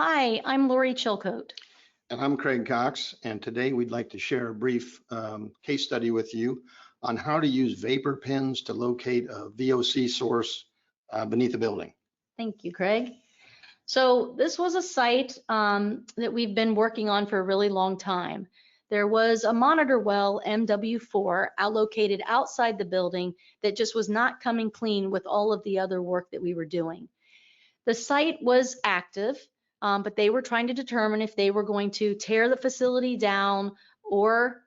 Hi, I'm Lori Chilcote. And I'm Craig Cox, and today we'd like to share a brief case study with you on how to use vapor pins to locate a VOC source beneath a building. Thank you, Craig. So this was a site that we've been working on for a really long time. There was a monitor well, MW4, located outside the building that just was not coming clean with all of the other work that we were doing. The site was active, but they were trying to determine if they were going to tear the facility down or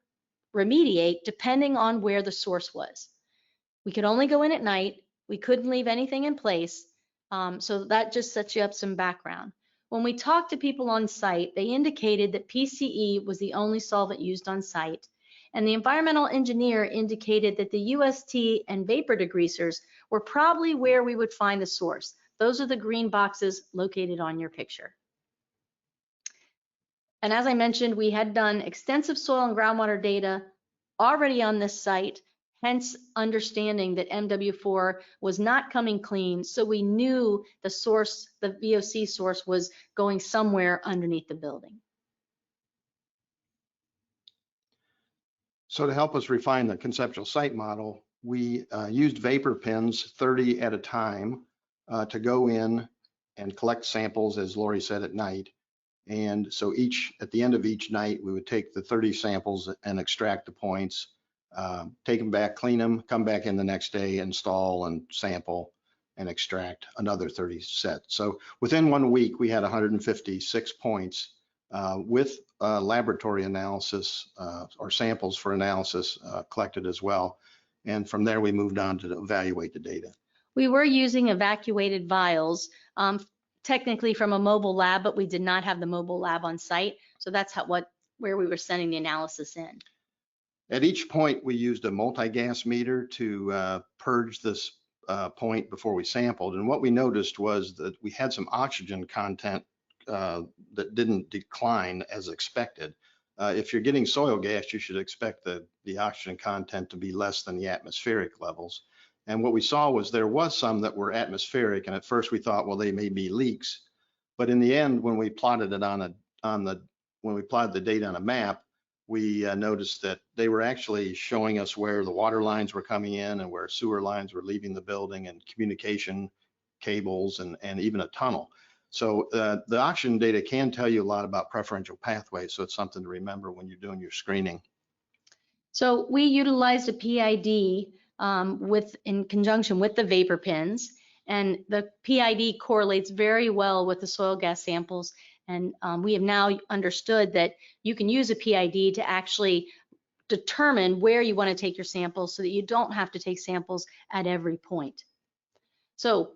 remediate depending on where the source was. We could only go in at night. We couldn't leave anything in place. So that just sets you up some background. When we talked to people on site, they indicated that PCE was the only solvent used on site. And the environmental engineer indicated that the UST and vapor degreasers were probably where we would find the source. Those are the green boxes located on your picture. And as I mentioned, we had done extensive soil and groundwater data already on this site, hence understanding that MW4 was not coming clean. So we knew the source, the VOC source, was going somewhere underneath the building. So to help us refine the conceptual site model, we used vapor pins 30 at a time to go in and collect samples, as Lori said, at night. And so at the end of each night, we would take the 30 samples and extract the points, take them back, clean them, come back in the next day, install and sample and extract another 30 sets. So within 1 week, we had 156 points with laboratory analysis or samples for analysis collected as well. And from there, we moved on to evaluate the data. We were using evacuated vials, technically from a mobile lab, but we did not have the mobile lab on site. So that's where we were sending the analysis in. At each point, we used a multi-gas meter to purge this point before we sampled. And what we noticed was that we had some oxygen content that didn't decline as expected. If you're getting soil gas, you should expect the oxygen content to be less than the atmospheric levels. And what we saw was there was some that were atmospheric, and at first we thought, well, they may be leaks. But in the end, when we plotted it when we plotted the data on a map, we noticed that they were actually showing us where the water lines were coming in and where sewer lines were leaving the building and communication cables and even a tunnel. So the oxygen data can tell you a lot about preferential pathways. So it's something to remember when you're doing your screening. So we utilized a PID in conjunction with the vapor pins, and the PID correlates very well with the soil gas samples. And we have now understood that you can use a PID to actually determine where you want to take your samples so that you don't have to take samples at every point. So,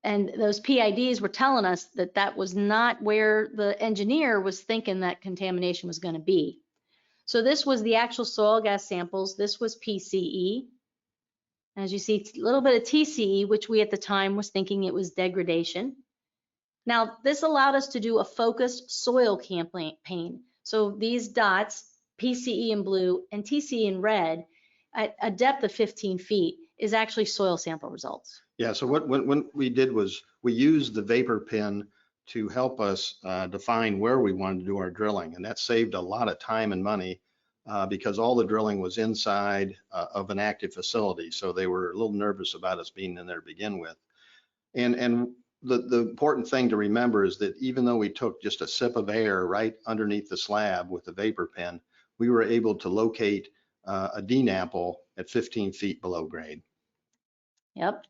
and those PIDs were telling us that that was not where the engineer was thinking that contamination was going to be. So this was the actual soil gas samples. This was PCE. As you see, a little bit of TCE, which we at the time was thinking it was degradation. Now, this allowed us to do a focused soil campaign. So these dots, PCE in blue and TCE in red, at a depth of 15 feet is actually soil sample results. Yeah, so what we did was we used the vapor pin to help us define where we wanted to do our drilling. And that saved a lot of time and money because all the drilling was inside of an active facility. So they were a little nervous about us being in there to begin with. And the important thing to remember is that even though we took just a sip of air right underneath the slab with the vapor pin, we were able to locate a DNAPL at 15 feet below grade. Yep.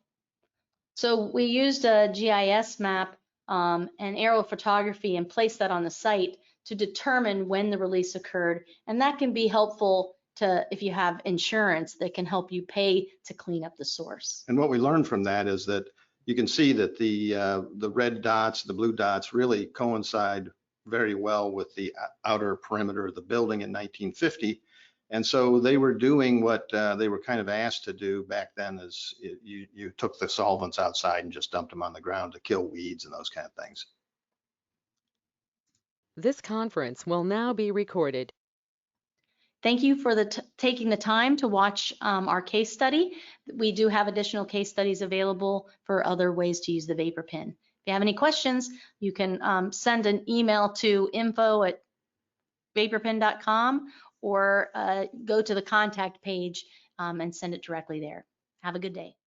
So we used a GIS map and aerial photography and placed that on the site to determine when the release occurred. And that can be helpful if you have insurance that can help you pay to clean up the source. And what we learned from that is that you can see that the red dots, the blue dots really coincide very well with the outer perimeter of the building in 1950. And so they were doing what they were kind of asked to do back then, is you took the solvents outside and just dumped them on the ground to kill weeds and those kind of things. This conference will now be recorded. Thank you for taking the time to watch our case study. We do have additional case studies available for other ways to use the vapor pin. you have any questions, you can send an email to info@vaporpen.com or go to the contact page and send it directly there. Have a good day.